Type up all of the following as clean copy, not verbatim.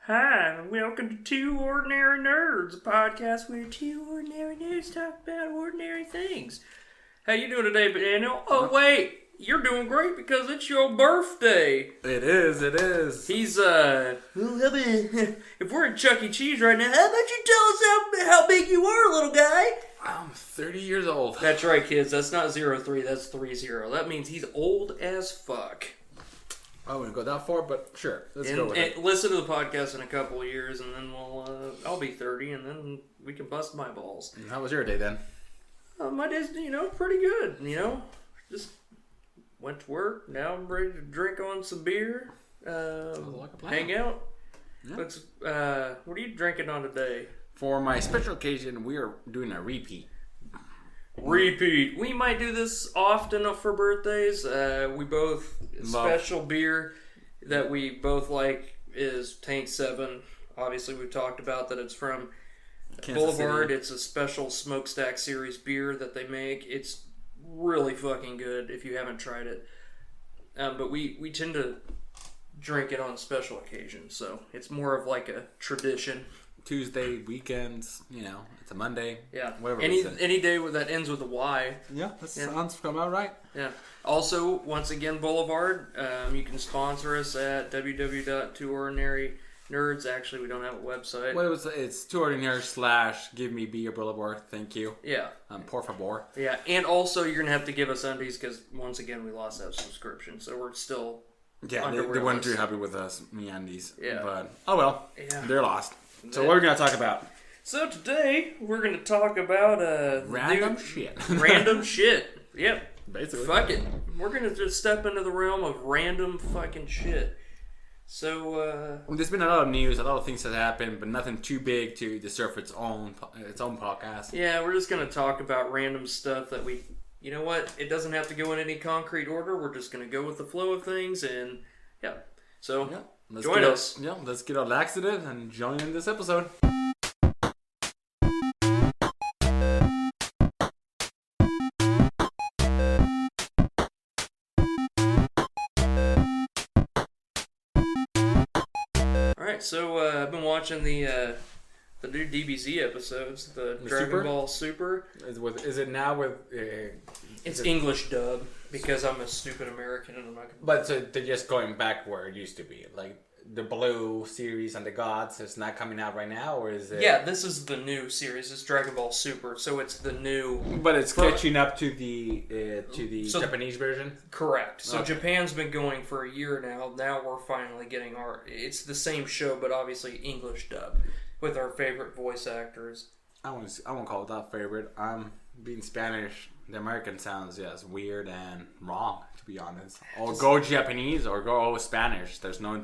Hi, and welcome to Two Ordinary Nerds, a podcast where two ordinary nerds talk about ordinary things. How you doing today, Daniel? Oh, wait, you're doing great because it's your birthday. It is. He's, if we're in Chuck E. Cheese right now, how about you tell us how big you are, little guy? I'm 30 years old. That's right, kids. That's not 03, that's 30. That means he's old as fuck. I wouldn't go that far, but sure. Let's go with it. Listen to the podcast in a couple of years, and then I'll be 30, and then we can bust my balls. How was your day then? My day's, pretty good. Just went to work. Now I'm ready to drink on some beer. Hang out. Yeah. What are you drinking on today? For my special occasion, we are doing a repeat. We might do this often for birthdays. We both special beer that we both like is Tank 7. Obviously, we've talked about that. It's from Kansas Boulevard. City. It's a special smokestack series beer that they make. It's really fucking good if you haven't tried it. But we tend to drink it on special occasions, so it's more of like a tradition. Tuesday, weekends, it's a Monday. Yeah. Whatever. Any day that ends with a Y. Yeah, that sounds about right. Yeah. Also, once again, Boulevard, you can sponsor us at www.twoordinarynerds. Actually, we don't have a website. Well, it's twoordinary / give me beer Boulevard. Thank you. Yeah. Por favor. Yeah, and also you're going to have to give us undies because, once again, we lost that subscription. So we're still Yeah, they weren't too happy with us, me undies. Yeah. But, oh well. Yeah. They're lost. So what are we going to talk about? So today, we're going to talk about... Random shit. Random shit. Yep. Basically. Fuck it. We're going to just step into the realm of random fucking shit. So, there's been a lot of news, a lot of things that happened, but nothing too big to deserve its own podcast. Yeah, we're just going to talk about random stuff that we... You know what? It doesn't have to go in any concrete order. We're just going to go with the flow of things, and yeah. So, join us. Let's get our laxative and join in this episode. Alright, so I've been watching the new DBZ episodes, the Dragon Super? Ball Super. Is it now with... It's English dub, because I'm a stupid American and I'm not... But so they're just going back where it used to be. Like, the Blue series and the Gods is not coming out right now, or is it... Yeah, this is the new series. It's Dragon Ball Super, so it's the new... But it's catching up to the Japanese version? Correct. So Okay. Japan's been going for a year now. Now we're finally getting our... It's the same show, but obviously English dub, with our favorite voice actors. I won't call it that favorite. I'm being Spanish. The American sounds, yes, weird and wrong, to be honest. Or go Japanese or go Spanish. There's no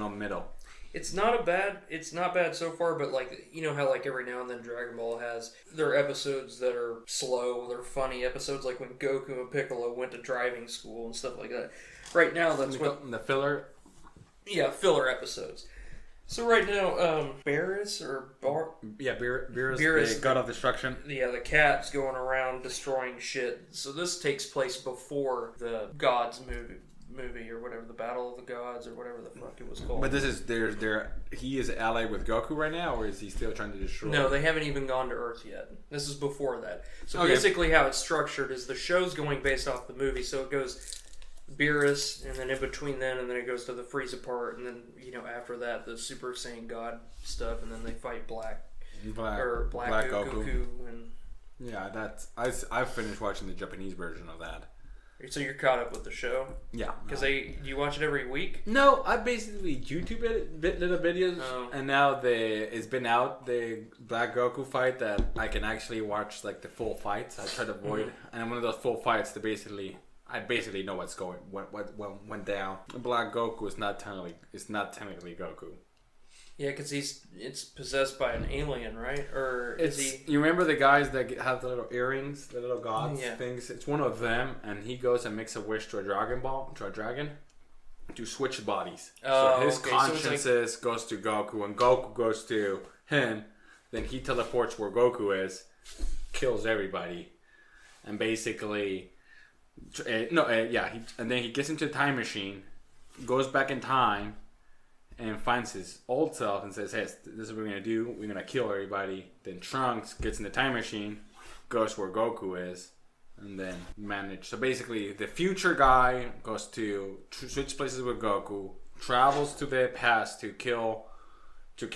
middle. It's not bad so far, but like, you know how like every now and then Dragon Ball has their episodes that are slow, they're funny episodes, like when Goku and Piccolo went to driving school and stuff like that. Right now, that's what... The filler? Yeah, filler episodes. So right now, Beerus or Bar... Yeah, Beerus, Beerus, the god of destruction. Yeah, the cat's going around destroying shit. So this takes place before the Gods movie or whatever, the Battle of the Gods or whatever the fuck it was called. But this is he is allied with Goku right now, or is he still trying to destroy? No, they haven't even gone to Earth yet. This is before that. So Okay. basically how it's structured is the show's going based off the movie, so it goes Beerus, and then in between then, and then it goes to the Frieza part, and then, after that, the Super Saiyan God stuff, and then they fight Black Goku. And Yeah, I've finished watching the Japanese version of that. so you're caught up with the show? Yeah. Because you watch it every week? No, I basically YouTube little videos, and now it's been out, the Black Goku fight, that I can actually watch like the full fights. I try to avoid, and one of those full fights, I basically know what went down. Black Goku is not technically Goku. Yeah, because it's possessed by an alien, right? Or is he? You remember the guys that have the little earrings, the little gods things? It's one of them, and he goes and makes a wish to a dragon, to switch bodies. Oh, so his okay. consciousness goes to Goku, and Goku goes to him. Then he teleports where Goku is, kills everybody, and basically, and then he gets into a time machine, goes back in time, and finds his old self and says, "Hey, this is what we're gonna do. We're gonna kill everybody." Then Trunks gets in the time machine, goes where Goku is, and then manage. So basically, the future guy goes to switch places with Goku, travels to the past to kill the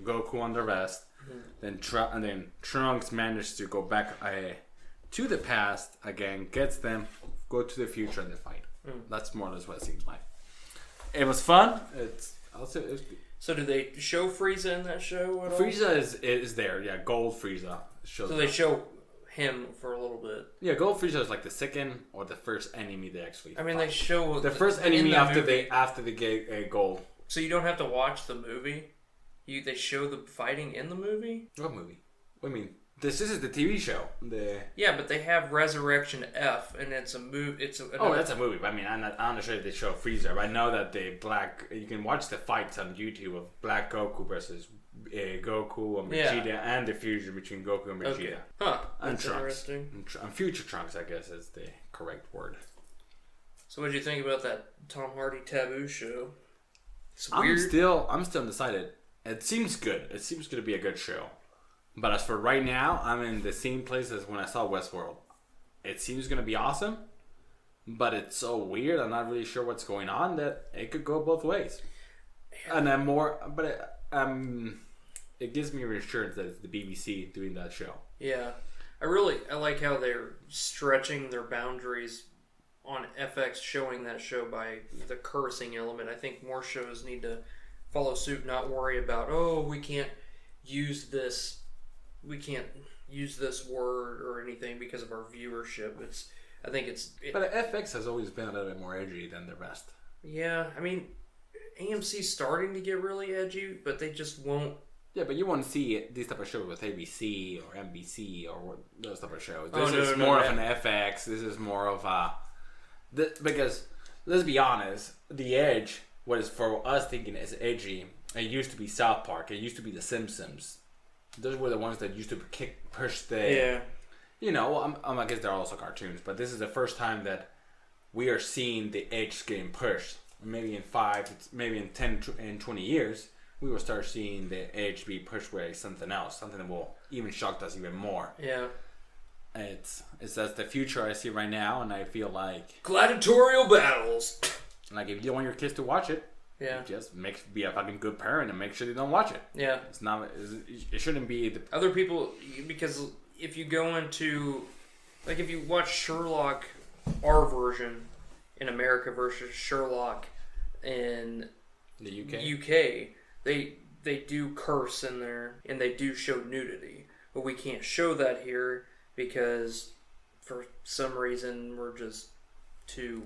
Goku on the rest. Mm-hmm. Then Trunks manages to go back to the past again, gets them, go to the future, and they fight. That's more or less what it seems like. It was fun. It's good. So did they show Frieza in that show at all? Frieza is there, yeah. Gold Frieza shows. So they show him for a little bit. Yeah, Gold Frieza is like the second or the first enemy they actually. I mean, they show the first enemy after they get Gold. So you don't have to watch the movie. They show the fighting in the movie. What movie? What do you mean? This is the TV show. Yeah, but they have Resurrection F, and it's a movie. That's a movie. I mean, I'm not sure if they show Frieza. But I know that you can watch the fights on YouTube of Black Goku versus Goku and Vegeta, and the fusion between Goku and Vegeta. Okay. Huh. And That's Trunks. Interesting. And future Trunks, I guess, is the correct word. So what did you think about that Tom Hardy Taboo show? It's weird. I'm still undecided. It seems good. It seems going to be a good show. But as for right now, I'm in the same place as when I saw Westworld. It seems going to be awesome, but it's so weird. I'm not really sure what's going on that it could go both ways. Yeah. And I'm more, but it gives me reassurance that it's the BBC doing that show. Yeah, I like how they're stretching their boundaries on FX, showing that show by the cursing element. I think more shows need to follow suit, not worry about we can't use this word or anything because of our viewership. But FX has always been a little bit more edgy than the rest. Yeah, I mean, AMC's starting to get really edgy, but they just won't. Yeah, but you won't see these type of shows with ABC or NBC or those type of shows. This is more of an FX. This is more of a... because, let's be honest, The Edge, what is for us thinking is edgy, it used to be South Park. It used to be The Simpsons. Those were the ones that used to push the... Yeah. You know, I guess they're also cartoons, but this is the first time that we are seeing the edge getting pushed. Maybe in 10 and 20 years, we will start seeing the edge be pushed with something else, something that will even shock us even more. Yeah. It's that's the future I see right now, and I feel like... Gladiatorial battles! Like, if you don't want your kids to watch it, just be a fucking good parent and make sure they don't watch it. Yeah. It shouldn't be... Other people, because if you go into... Like, if you watch Sherlock, our version in America versus Sherlock in the UK, they do curse in there, and they do show nudity. But we can't show that here because for some reason we're just too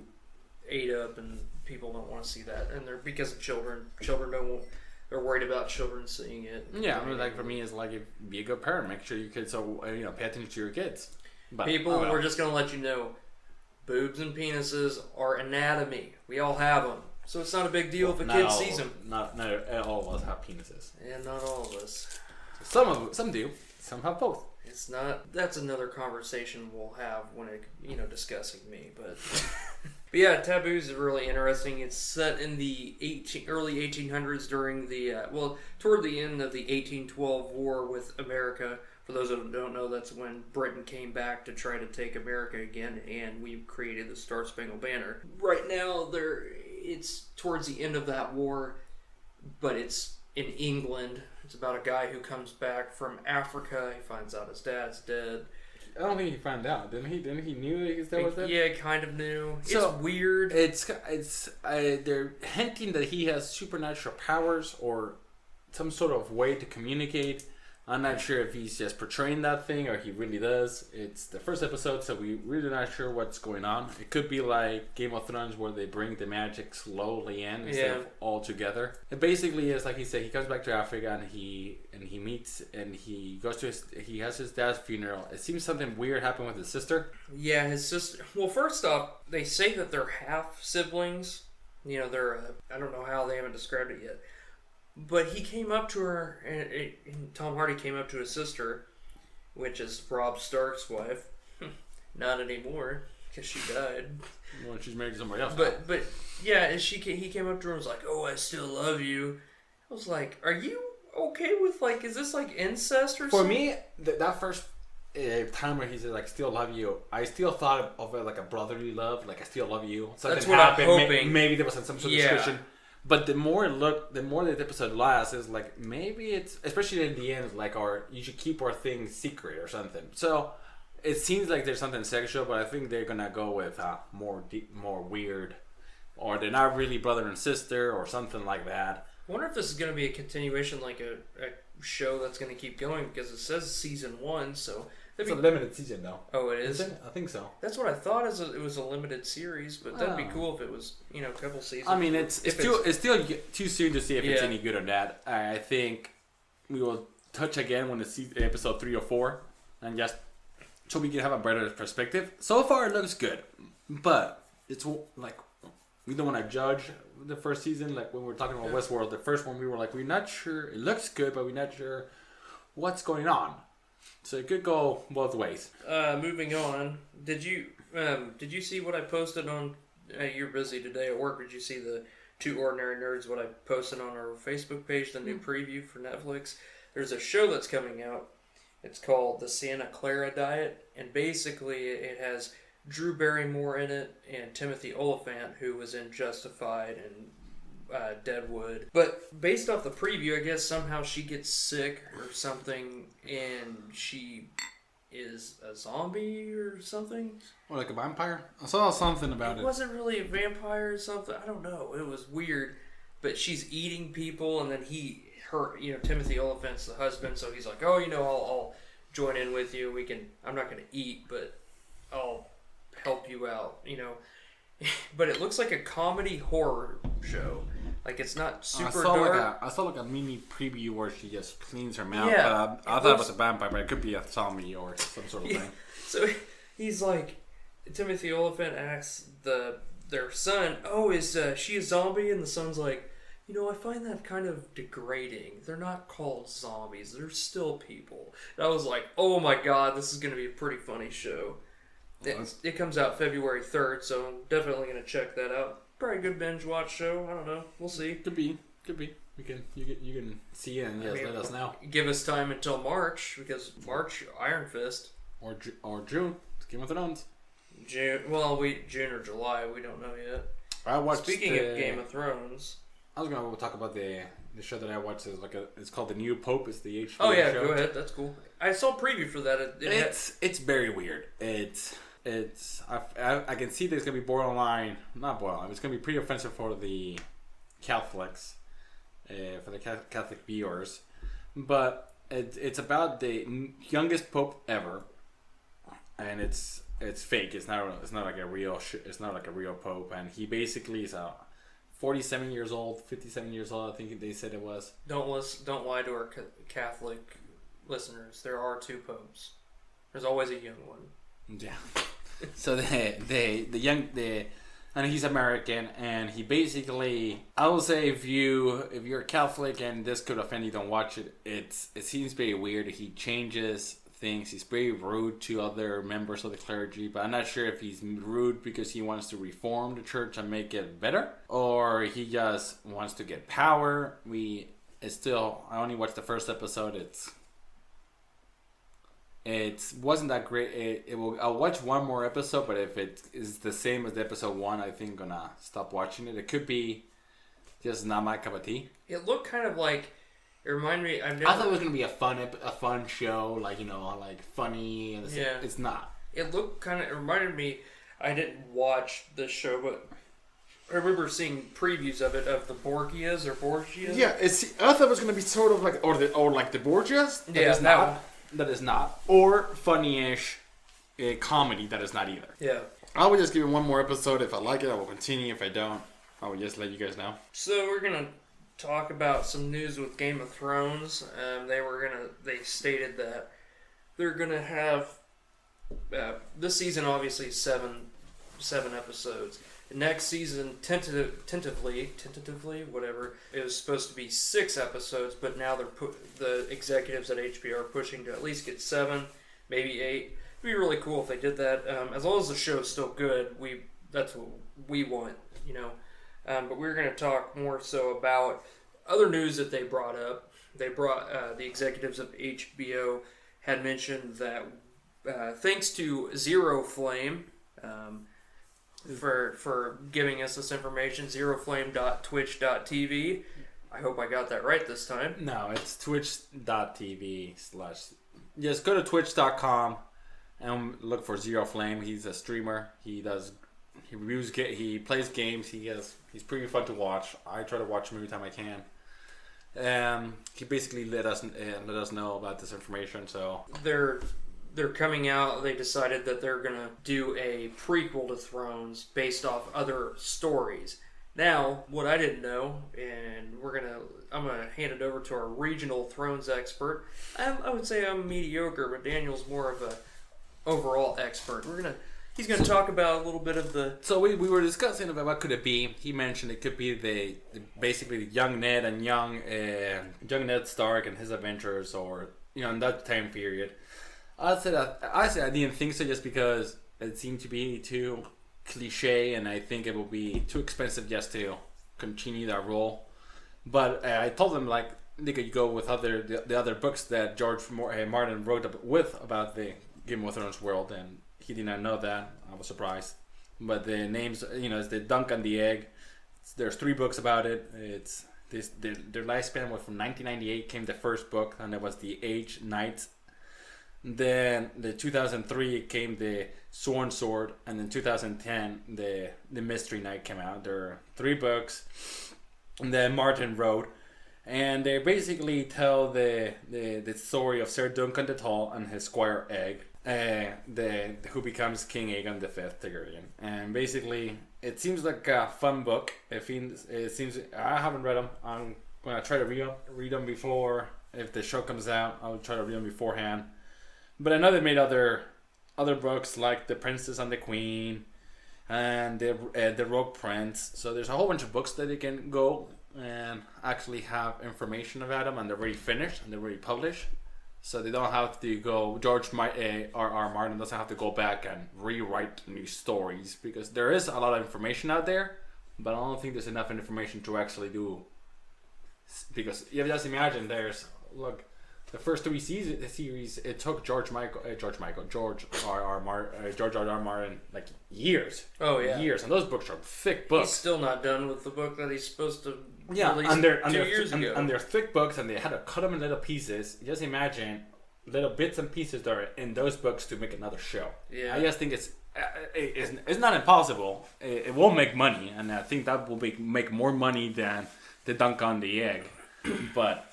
ate up and people don't want to see that. And they're because of children. They're worried about children seeing it. Yeah, I mean, like for me, it's like, be a good parent. Make sure your kids pay attention to your kids. But we're just going to let you know, boobs and penises are anatomy. We all have them. So it's not a big deal if a kid sees them. Not all of us have penises. Yeah, not all of us. Some do. Some have both. It's not. That's another conversation we'll have when discussing me. But but yeah, Taboo's is really interesting. It's set in the early 1800s during the toward the end of the 1812 war with America. For those who don't know, that's when Britain came back to try to take America again, and we created the Star Spangled Banner. Right now, it's towards the end of that war, but it's in England. It's about a guy who comes back from Africa. He finds out his dad's dead. I don't think he found out. Didn't he knew that his dad was dead? Yeah, he kind of knew. So, it's weird. They're hinting that he has supernatural powers or some sort of way to communicate. I'm not sure if he's just portraying that thing or he really does. It's the first episode, so we're really not sure what's going on. It could be like Game of Thrones where they bring the magic slowly in instead of all together. It basically is like he said, he comes back to Africa and he meets and he has his dad's funeral. It seems something weird happened with his sister. Yeah, his sister. Well, first off, they say that they're half siblings. You know, I don't know how they haven't described it yet. But he came up to her, and Tom Hardy came up to his sister, which is Robb Stark's wife. Not anymore, because she died. Well, she's married to somebody else. But yeah, and he came up to her and was like, "Oh, I still love you." I was like, "Are you okay with like? Is this like incest or something?" For me, that first time where he said like "still love you," I still thought of it like a brotherly love, like I still love you. Something That's what happened. I'm hoping. Maybe there was some sort of discussion. But the more the episode lasts, is like maybe it's, especially in the end, like you should keep our things secret or something. So it seems like there's something sexual, but I think they're gonna go with more deep, more weird, or they're not really brother and sister or something like that. I wonder if this is gonna be a continuation, like a show that's gonna keep going, because it says season 1, so. It's a limited season, though. Oh, it is? I think so. That's what I thought. It was a limited series, but that'd be cool if it was, a couple seasons. I mean, it's still too soon to see if it's any good or not. I think we will touch again when it's episode 3 or 4, and just so we can have a better perspective. So far, it looks good, but it's like we don't want to judge the first season. Like when we were talking about Westworld, the first one, we were like, we're not sure. It looks good, but we're not sure what's going on. So it could go both ways. Moving on, did you see what I posted on? You're busy today at work. Did you see the Two Ordinary Nerds? What I posted on our Facebook page, the new preview for Netflix. There's a show that's coming out. It's called the Santa Clara Diet, and basically it has Drew Barrymore in it and Timothy Olyphant, who was in Justified and Deadwood. But based off the preview, I guess somehow she gets sick or something, and she is a zombie or something. Or like a vampire? I saw something about it. It wasn't really a vampire or something. I don't know. It was weird. But she's eating people, and then Timothy Olyphant's the husband, so he's like, "Oh, I'll join in with you. I'm not going to eat, but I'll help you out, But it looks like a comedy horror show. Like, it's not super dark. I saw like a mini preview where she just cleans her mouth. Yeah, but I thought it was a vampire, but it could be a zombie or some sort of thing. So he's like, Timothy Olyphant asks their son, "Oh, is she a zombie?" And the son's like, "I find that kind of degrading. They're not called zombies. They're still people." And I was like, "Oh my god, this is going to be a pretty funny show." It comes out February 3rd, so I'm definitely going to check that out. Probably a good binge watch show. I don't know. We'll see. Could be. You can see it and let us know. Give us time until March, because March, Iron Fist. Or June, Game of Thrones. June or July, we don't know yet. Speaking of Game of Thrones, I was gonna talk about the show that I watched. It's called The New Pope. It's the HBO show. Oh yeah, show. Go ahead. That's cool. I saw a preview for that. It's very weird. I can see that it's gonna be borderline. Not borderline. It's gonna be pretty offensive for the Catholics, for the Catholic viewers. But it's about the youngest pope ever, and it's fake. It's not like a real. It's not like a real pope, and he basically is 47 years old, 57 years old. I think they said it was. Don't lie to our Catholic listeners. There are 2 popes. There's always a young one. Yeah. So and he's American, and he basically, I will say, if you're Catholic and this could offend you, don't watch it. It seems very weird. He changes things. He's very rude to other members of the clergy, but I'm not sure if he's rude because he wants to reform the church and make it better, or he just wants to get power. I only watched the first episode. It wasn't that great. I'll watch one more episode, but if it is the same as the episode 1, I think I'm gonna stop watching it. It could be just not my cup of tea. It looked kind of like, it reminded me. I thought it was gonna be a fun show, like funny, and it's not. It reminded me. I didn't watch this show, but I remember seeing previews of it, of the Borgias. Yeah, I thought it was gonna be sort of like like the Borgias. That is not. Or funny-ish comedy that is not either. Yeah. I would just give it one more episode. If I like it, I will continue. If I don't, I will just let you guys know. So we're going to talk about some news with Game of Thrones. They stated that they're going to have, this season obviously 7 episodes. Next season, tentatively, whatever, it was supposed to be 6 episodes, but now the executives at HBO are pushing to at least get 7, maybe 8. It'd be really cool if they did that. As long as the show is still good, we that's what we want, you know. But we're going to talk more so about other news that they brought up. They brought the executives of HBO had mentioned that thanks to Zero Flame for giving us this information, zeroflame.twitch.tv. I hope I got that right this time. No, it's twitch.tv/ Just go to twitch.com and look for Zero Flame. He's a streamer. He reviews, he plays games. He's pretty fun to watch. I try to watch him every time I can. He basically let us know about this information. So they're coming out. They decided that they're gonna do a prequel to Thrones based off other stories. Now, what I didn't know, and I'm gonna hand it over to our regional Thrones expert. I would say I'm mediocre, but Daniel's more of a overall expert. He's gonna talk about a little bit of the. So we were discussing about what could it be. He mentioned it could be basically young Ned and young Ned Stark and his adventures, or in that time period. I said I didn't think so, just because it seemed to be too cliche, and I think it will be too expensive just to continue that role. But I told them they could go with the other books that George Martin wrote about the Game of Thrones world, and he did not know that. I was surprised. But the names, it's the Dunk and the Egg. There's 3 books about it. It's their lifespan was from 1998 came the first book, and it was the Age Knights. Then the 2003 came the Sworn Sword, and in 2010 the Mystery Knight came out. There are 3 books that Martin wrote, and they basically tell the story of Sir Duncan the Tall and his squire Egg, who becomes King Aegon V Targaryen. And basically, it seems like a fun book. It seems I haven't read them. I'm gonna try to read them before, if the show comes out. I'll try to read them beforehand. But I know they made other books like The Princess and the Queen and the Rogue Prince. So there's a whole bunch of books that they can go and actually have information about them, and they're already finished and they're already published. So they don't have to go. R.R. Martin doesn't have to go back and rewrite new stories, because there is a lot of information out there, but I don't think there's enough information to actually do. Because you just imagine the first 3 series, it took George R.R. Martin years. Oh yeah, years, and those books are thick books. He's still not done with the book that he's supposed to release and they're 2 years ago. And they're thick books, and they had to cut them in little pieces. Just imagine little bits and pieces that are in those books to make another show. Yeah, I just think it's not impossible. It will make money, and I think that will make more money than the Dunk on the Egg. But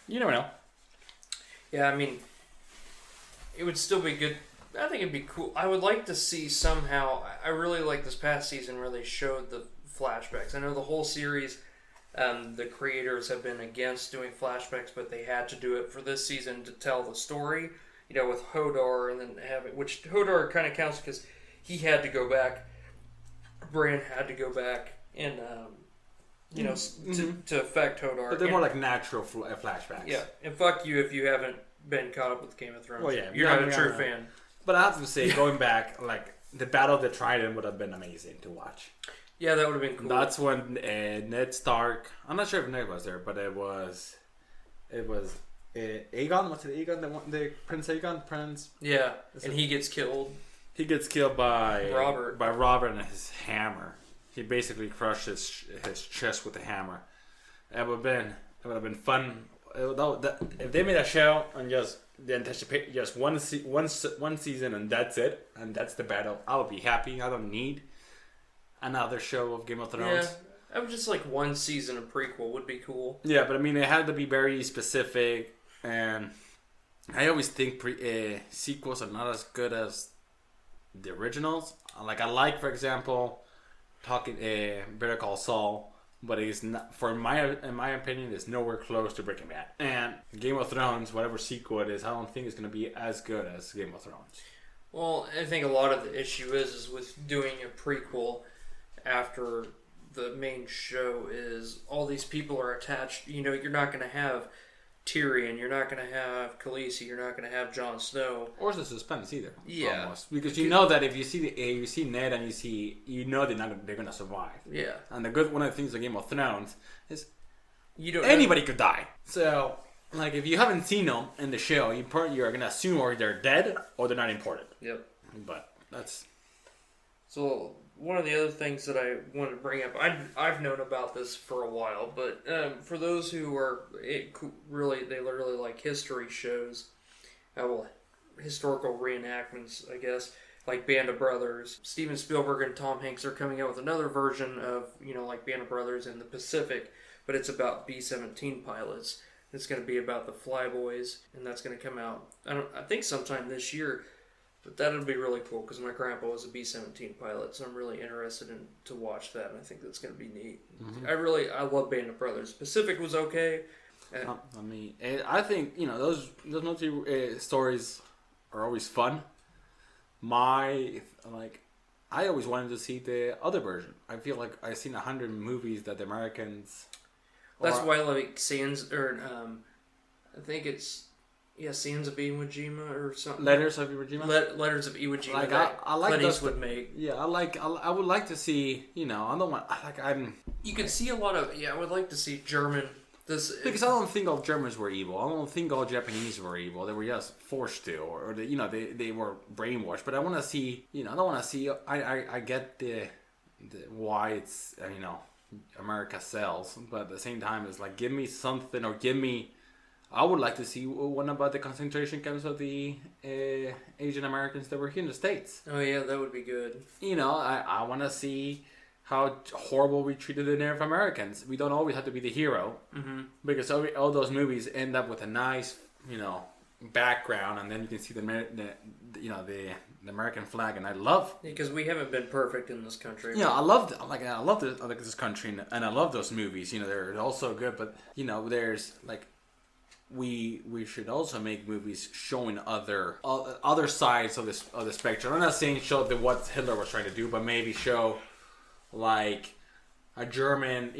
you never know. Yeah, I mean, it would still be good. I think it'd be cool. I would like to see somehow. I really like this past season where they showed the flashbacks. I know the whole series, the creators have been against doing flashbacks, but they had to do it for this season to tell the story. With Hodor, and then which Hodor kind of counts because he had to go back. Bran had to go back and to affect Hodor. But they're more like natural flashbacks. Yeah, and fuck you if you haven't been caught up with Game of Thrones. Well, yeah, you're not a true fan. But I have to say, going back, the Battle of the Trident would have been amazing to watch. Yeah, that would have been cool. That's when Ned Stark. I'm not sure if Ned was there, but it was Aegon. Was it Aegon? The Prince Aegon, Prince. Yeah, and he gets killed. He gets killed by Robert. By Robert and his hammer. He basically crushed his chest with a hammer. It would have been fun. If they made a show and just anticipate just one season and that's it, and that's the battle, I would be happy. I don't need another show of Game of Thrones. Yeah, I would just like one season of prequel would be cool. Yeah, but I mean, it had to be very specific, and I always think sequels are not as good as the originals. I like, for example, Better Call Saul, but it's not, in my opinion, it's nowhere close to Breaking Bad. And Game of Thrones, whatever sequel it is, I don't think it's going to be as good as Game of Thrones. Well, I think a lot of the issue is with doing a prequel after the main show is all these people are attached. You're not going to have Tyrion, you're not going to have Khaleesi, you're not going to have Jon Snow, or the suspense either. Yeah, almost. Because you know that if you see Ned and you know they're going to survive. Yeah, and one of the things of Game of Thrones is anybody could die. So like if you haven't seen them in the show, you're going to assume or they're dead or they're not important. Yep. But that's so. One of the other things that I wanted to bring up, I've known about this for a while, but for those who are they really like history shows, historical reenactments, I guess, like Band of Brothers. Steven Spielberg and Tom Hanks are coming out with another version of like Band of Brothers in the Pacific, but it's about B-17 pilots. It's going to be about the Flyboys, and that's going to come out. I think sometime this year. But that'll be really cool because my grandpa was a B-17 pilot, so I'm really interested to watch that, and I think that's going to be neat. Mm-hmm. I love Band of Brothers. Pacific was okay. I think those military stories are always fun. I always wanted to see the other version. I feel like I've seen 100 movies that the Americans. That's why I like Sands I think it's. Yeah, Sands of Iwo Jima or something. Letters of Iwo Jima. Letters of Iwo Jima. Like I like Clint those Eastwood make. Yeah, I would like to see. I don't want. You can see a lot of. Yeah, I would like to see German. Because I don't think all Germans were evil. I don't think all Japanese were evil. They were just forced to, or they were brainwashed. But I want to see. I don't want to see. I get the why it's America sells, but at the same time it's like give me something or give me. I would like to see one about the concentration camps of the Asian Americans that were here in the States. Oh yeah, that would be good. I want to see how horrible we treated the Native Americans. We don't always have to be the hero, because all those movies end up with a nice, background, and then you can see the American flag, and I love because we haven't been perfect in this country. I love this country, and I love those movies. They're all so good, but there's like. We should also make movies showing other sides of the spectrum. I'm not saying show what Hitler was trying to do, but maybe show like a German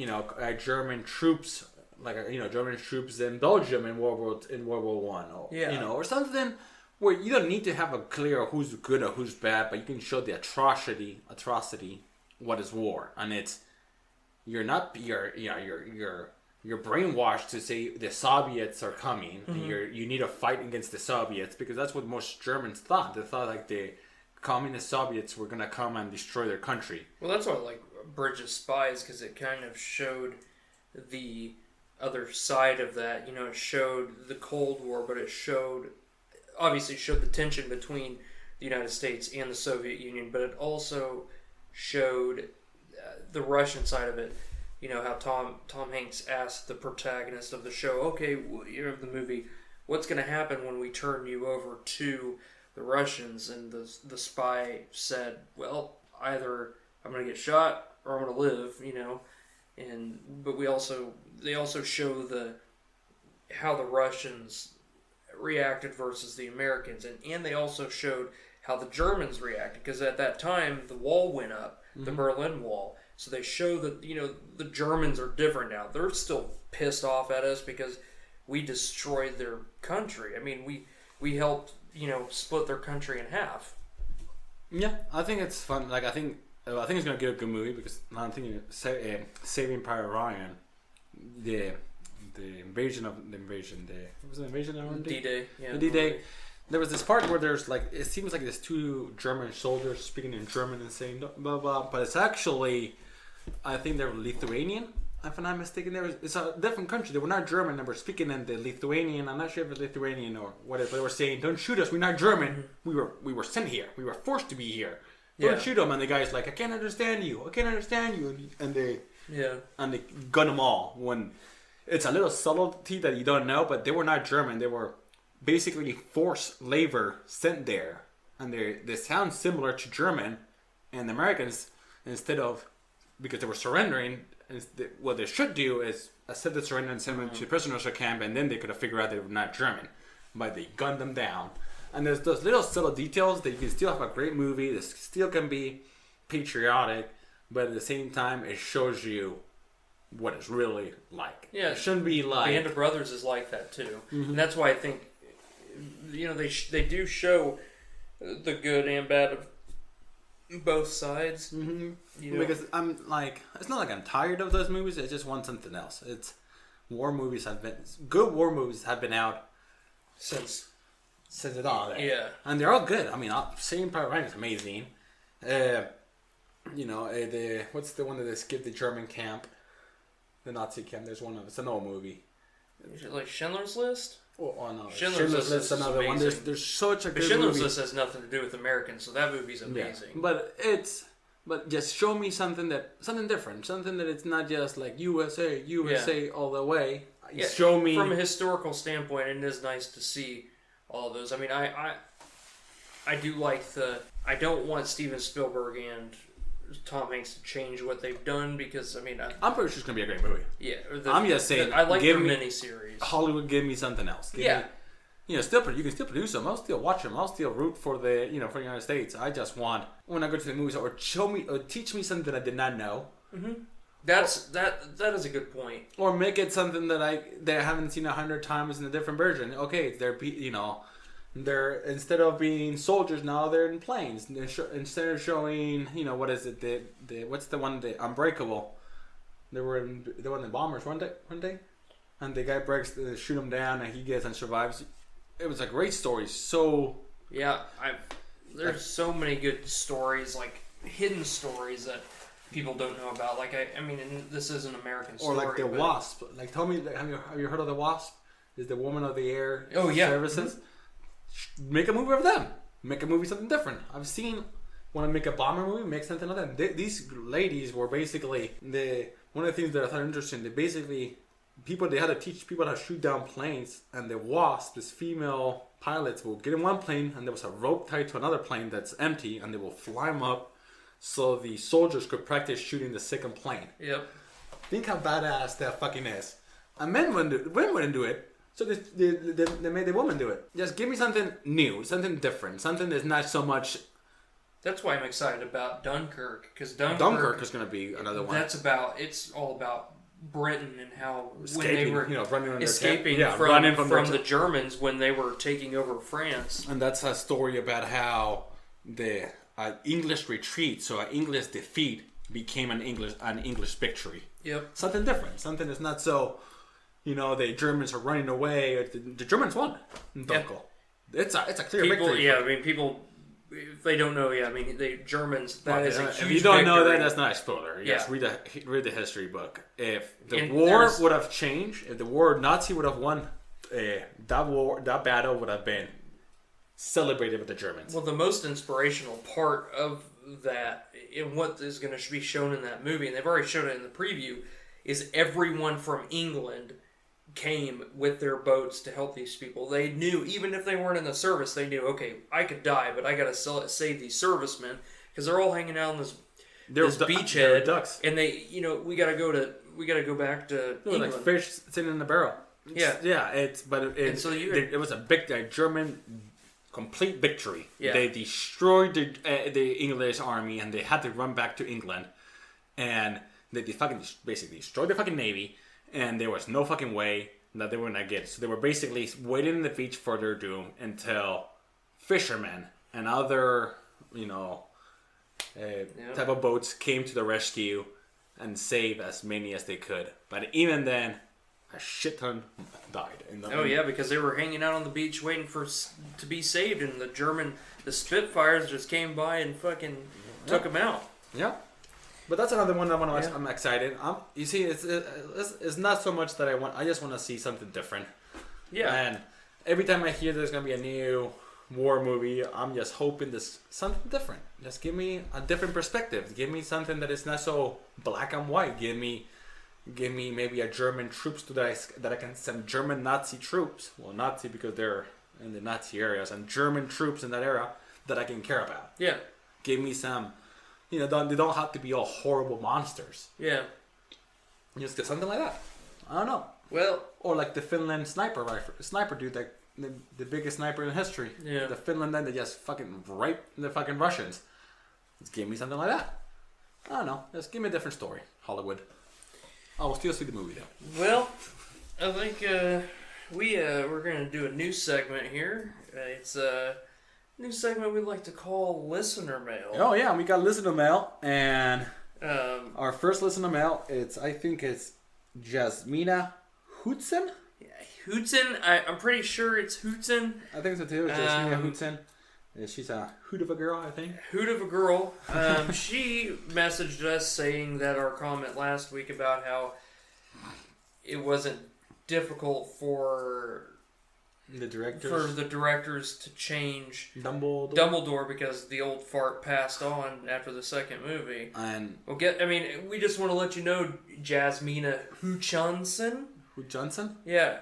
troops German troops in Belgium in World War One, or something where you don't need to have a clear who's good or who's bad, but you can show the atrocity what is war, and it's you're brainwashed to say the Soviets are coming, and you need to fight against the Soviets, because that's what most Germans thought. They thought like the communist Soviets were going to come and destroy their country. Well, that's why I like Bridge of Spies, because it kind of showed the other side of that. It showed the Cold War, but it obviously showed the tension between the United States and the Soviet Union, but it also showed the Russian side of it. How Tom Hanks asked the protagonist of the show, okay, the movie, what's going to happen when we turn you over to the Russians? And the spy said, well, either I'm going to get shot or I'm going to live, but they also show how the Russians reacted versus the Americans, and they also showed how the Germans reacted, because at that time the wall went up, the Berlin Wall. So they show that, the Germans are different now. They're still pissed off at us because we destroyed their country. I mean, we helped, split their country in half. Yeah, I think it's fun. Like, I think it's going to get a good movie, because I'm thinking Saving Private Ryan, the invasion of Normandy? D-Day. Yeah, the D-Day. There was this part where there's it seems like there's two German soldiers speaking in German and saying blah blah, but it's actually, I think they're Lithuanian, if I'm not mistaken. It's a different country. They were not German. They were speaking in the Lithuanian. I'm not sure if it's Lithuanian or what. But they were saying, "Don't shoot us. We're not German. We were sent here. We were forced to be here. Don't shoot them." And the guy's like, "I can't understand you. I can't understand you." And they gun them all. When it's a little subtlety that you don't know, but they were not German. They were basically forced labor sent there, and they sound similar to German. And the Americans, instead of, because they were surrendering, what they should do is accept the surrender and send them to prisoners camp, and then they could have figured out they were not German, but they gunned them down. And there's those little subtle details that you can still have a great movie. This still can be patriotic, but at the same time, it shows you what it's really like. Yeah, it shouldn't be like Band of Brothers is like that too, and that's why I think they do show the good and bad of both sides. Because I'm like, it's not like I'm tired of those movies. I just want something else. It's good war movies have been out since it all. Yeah, and they're all good. I mean, Saving Private Ryan is amazing. What's the one that they skipped the German camp, the Nazi camp? There's one of it's an old movie. Is it like Schindler's List? Oh no, Schindler's List is another one. There's such a good Schindler's movie. List has nothing to do with Americans, so that movie's amazing. Yeah. But just show me something different, something that it's not just like USA all the way. Yeah, show me from a historical standpoint. It is nice to see all of those. I mean, I do like I don't want Steven Spielberg and Tom Hanks to change what they've done because I'm pretty sure it's gonna be a great movie. Yeah, I'm just saying. I like their miniseries. Hollywood, give me something else. Give me, you can still produce them. I'll still watch them. I'll still root for for the United States. I just want when I go to the movies or teach me something I did not know. Mm-hmm. That is a good point. Or make it something that I haven't seen 100 times in a different version. Okay, they're instead of being soldiers now they're in planes. Instead of showing what is it what's the one the Unbreakable. They were in the bombers one day, and the guy breaks shoot him down and he gets and survives. It was a great story. So yeah, there's so many good stories, like hidden stories that people don't know about. Like this is an American story. Or like the Wasp. Like tell me, have you heard of the Wasp? Is the Woman of the Air Services? Mm-hmm. Make a movie of them. Make a movie something different. I've seen want to make a bomber movie, make something of them. These ladies were basically one of the things that I thought interesting. They had to teach people how to shoot down planes, and the Wasp, these female pilots, will get in one plane, and there was a rope tied to another plane that's empty, and they will fly them up, so the soldiers could practice shooting the second plane. Yep. Think how badass that fucking is. And men wouldn't do it, so they made the woman do it. Just give me something new, something different, something that's not so much. That's why I'm excited about Dunkirk, because Dunkirk is going to be another one. It's all about Britain and how escaping, when they were running escaping from the Germans when they were taking over France. And that's a story about how the English retreat, so an English defeat, became an English victory. Yep. Something different. Something that's not so. The Germans are running away. The Germans won in Dunkirk. Yeah. It's a clear victory. Yeah, people. If they don't know, the Germans. That is a huge If you don't know victory. that's not a spoiler. Yes, read the history book. If the And war would have changed, if the Nazi would have won, that battle would have been celebrated with the Germans. Well, the most inspirational part of that, and what is going to be shown in that movie, and they've already shown it in the preview, is everyone from England came with their boats to help these people. They knew, even if they weren't in the service, they knew, okay, I could die, but I got to save these servicemen, because they're all hanging out on this beachhead, ducks, and they, we got to go back to England. Like fish sitting in the barrel. Yeah, it was a big German complete victory. Yeah. They destroyed the English army, and they had to run back to England, and they basically destroyed the fucking navy. And there was no fucking way that they were gonna get it. So they were basically waiting in the beach for their doom until fishermen and other, type of boats came to the rescue and saved as many as they could. But even then, a shit ton died. Because they were hanging out on the beach waiting to be saved, and the Spitfires just came by and fucking took them out. Yeah. But that's another one I want to watch. I'm excited. You see, it's not so much that I want. I just want to see something different. Yeah. And every time I hear there's gonna be a new war movie, I'm just hoping there's something different. Just give me a different perspective. Give me something that is not so black and white. Give me maybe a German troops that I can send German Nazi troops. Well, Nazi because they're in the Nazi areas, and German troops in that era that I can care about. Yeah. Give me some. They don't have to be all horrible monsters. Yeah. Just get something like that. I don't know. Well, or like the Finland sniper dude, like the biggest sniper in history. Yeah. The Finland then they just fucking rape the fucking Russians. Just give me something like that. I don't know. Just give me a different story, Hollywood. I'll still see the movie though. Well, I think we're going to do a new segment here. It's a new segment we like to call Listener Mail. Oh yeah, we got listener mail, and our first listener mail, I think it's Jasmina Hootsen. Yeah, Hootsen. I'm pretty sure it's Hootsen. I think so too. Jasmina Hootsen. She's a hoot of a girl, I think. Hoot of a girl. She messaged us saying that our comment last week about how it wasn't difficult for the directors to change Dumbledore because the old fart passed on after the second movie. And we just want to let you know, Jasmina Hooch-Johnson. Hooch-Johnson? Yeah,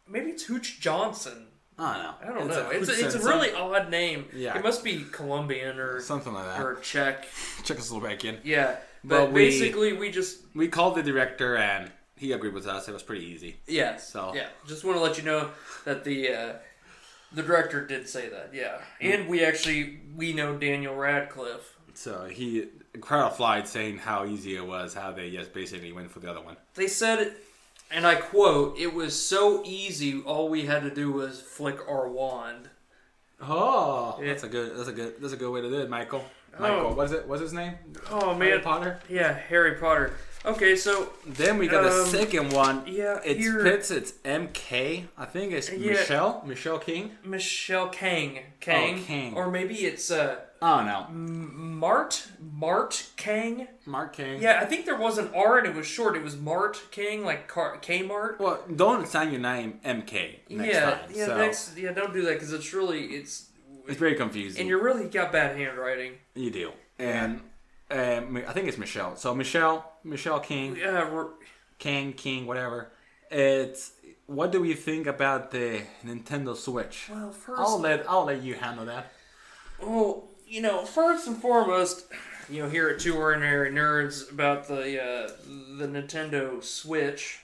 maybe it's Hooch-Johnson. I don't know. It's a really odd name. Yeah. It must be Colombian or something like that. Or Czech. Czechoslovakian. Yeah. But basically we called the director and he agreed with us. It was pretty easy. Yeah. So yeah. Just want to let you know that the director did say that. Yeah. And we know Daniel Radcliffe. So he crowd flied saying how easy it was, how they just basically went for the other one. They said, and I quote, "It was so easy. All we had to do was flick our wand." Oh, that's a good way to do it, Michael. Michael, what's his name? Oh man, Harry Potter. Yeah, Harry Potter. Okay, so then we got the second one. Yeah, it's MK. I think it's Michelle King. Michelle Kang. Kang. Or maybe it's I don't know. Mart Kang. Mart Kang. Yeah, I think there was an R and it was short. It was Mart Kang, like Kmart. Well, don't sign your name MK next time. Yeah, don't do that because it's very confusing. And you really got bad handwriting. You do. And I think it's Michelle. So Michelle King. Yeah, King, whatever. What do we think about the Nintendo Switch? Well, first I'll let you handle that. Well, first and foremost, here at Two Ordinary Nerds about the Nintendo Switch,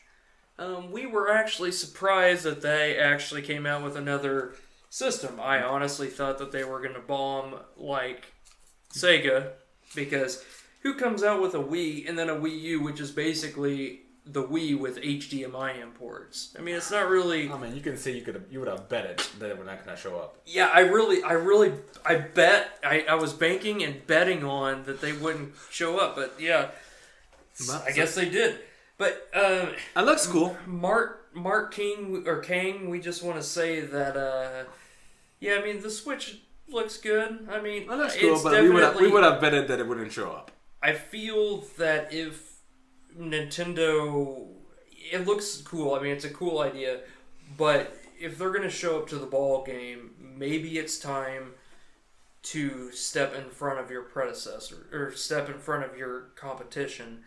we were actually surprised that they actually came out with another system. I honestly thought that they were going to bomb like Sega, because who comes out with a Wii and then a Wii U, which is basically the Wii with HDMI imports? I mean, it's not really. I mean, you can say you would have betted that it were not going to show up. Yeah, I was banking and betting on that they wouldn't show up, but yeah, I guess they did. But it looks cool. Mark King or Kang, we just want to say that the Switch looks good. I mean, it looks cool, but we would have betted that it wouldn't show up. I feel that if Nintendo, it looks cool. I mean, it's a cool idea, but if they're going to show up to the ball game, maybe it's time to step in front of your predecessor or step in front of your competition.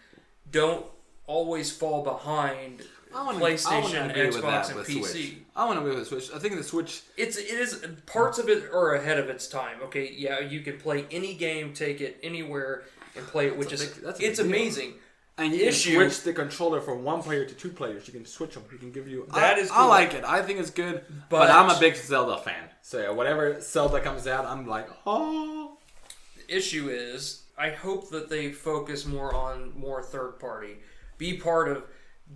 Don't always fall behind PlayStation, Xbox, and PC. Switch. I want to agree with the Switch. I think the Switch. It is parts of it are ahead of its time. Okay, yeah, you can play any game, take it anywhere, and play it, it's amazing. And you can switch the controller from one player to two players. You can switch them. You can give you. That is cool. I like it. I think it's good. But I'm a big Zelda fan. So whatever Zelda comes out, I'm like, oh. The issue is, I hope that they focus more third party. Be part of.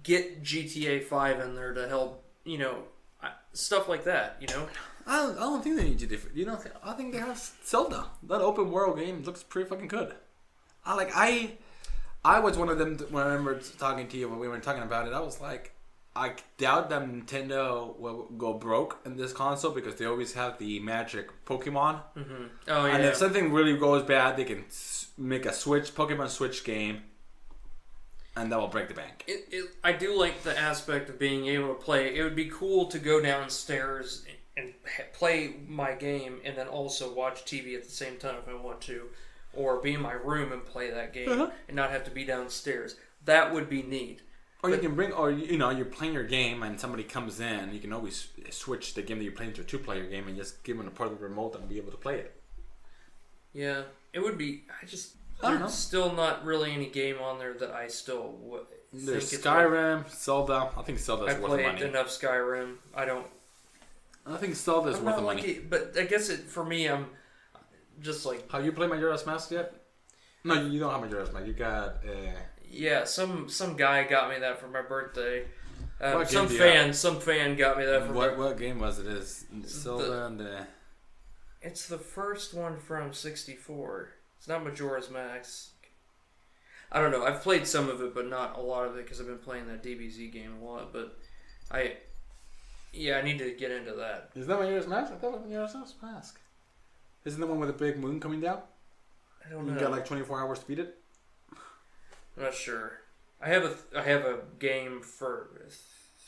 Get GTA 5 in there to help, stuff like that, I don't think they need GTA. I think they have Zelda. That open world game looks pretty fucking good. I was one of them when I remember talking to you when we were talking about it. I was like, I doubt that Nintendo will go broke in this console because they always have the magic Pokemon. Mm-hmm. Oh yeah. And if something really goes bad, they can make a Pokemon Switch game. And that will break the bank. I do like the aspect of being able to play. It would be cool to go downstairs and play my game and then also watch TV at the same time if I want to. Or be in my room and play that game and not have to be downstairs. That would be neat. Or you can you're playing your game and somebody comes in. You can always switch the game that you're playing to a two-player game and just give them a portable remote and be able to play it. Yeah, it would be. I don't know. Still not really any game on there that I still would. There's Skyrim, Zelda. I think Zelda's worth the money. I played enough Skyrim. I think Zelda's worth the money. But I guess for me, I'm just like. Have you played Majora's Mask yet? No, you don't have Majora's Mask. You got. Yeah, some guy got me that for my birthday. Some fan got me that for what game was it? Is Zelda and the... It's the first one from 64. It's not Majora's Mask. I don't know. I've played some of it, but not a lot of it because I've been playing that DBZ game a lot. But I need to get into that. Is that Majora's Mask? I thought it was Majora's Mask. Isn't the one with the big moon coming down? I don't know. You got like 24 hours to beat it? I'm not sure. I have a game for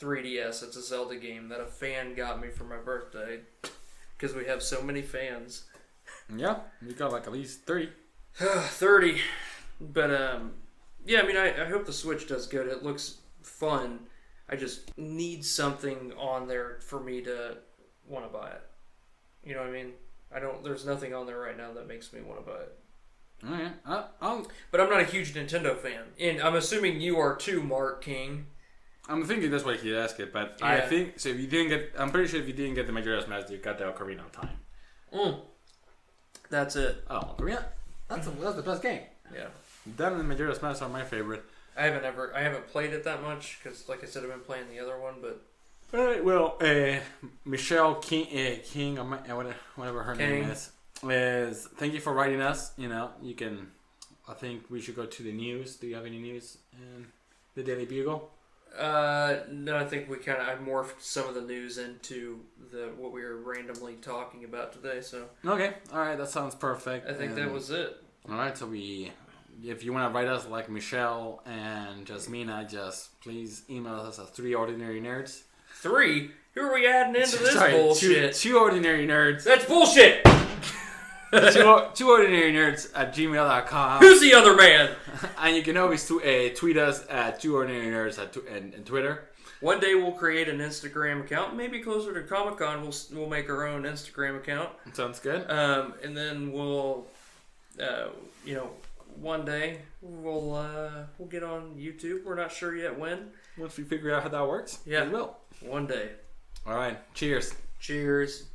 3DS. It's a Zelda game that a fan got me for my birthday because we have so many fans. Yeah, you got like at least 30. 30. But yeah, I mean, I hope the Switch does good. It looks fun. I just need something on there for me to want to buy it. You know what I mean? There's nothing on there right now that makes me want to buy it. Alright. But I'm not a huge Nintendo fan. And I'm assuming you are too, Mark King. I'm thinking that's why he asked it, but yeah. I think, so if you didn't get, I'm pretty sure if you didn't get the Majora's Mask, you got the Ocarina of Time. That's it. Oh, Ocarina? That's the best game. Yeah. That and Majora's Mask are my favorite. I haven't played it that much, because like I said, I've been playing the other one, but... Alright, well, Michelle King, or whatever her name is thank you for writing us. You know, you can, I think we should go to the news. Do you have any news in the Daily Bugle? No, I think I morphed some of the news into what we were randomly talking about today, so... Okay, alright, that sounds perfect. I think that was it. Alright, so if you want to write us like Michelle and Jasmina, just please email us at 3ordinarynerds. 3? Who are we adding into this bullshit? Two ordinary nerds. That's bullshit! two ordinary nerds at gmail.com. Who's the other man? And you can always tweet us at 2ordinarynerds and Twitter. One day we'll create an Instagram account. Maybe closer to Comic-Con we'll make our own Instagram account. Sounds good. And then we'll, one day we'll get on YouTube. We're not sure yet when. Once we figure out how that works, yeah, we will. One day. All right. Cheers. Cheers.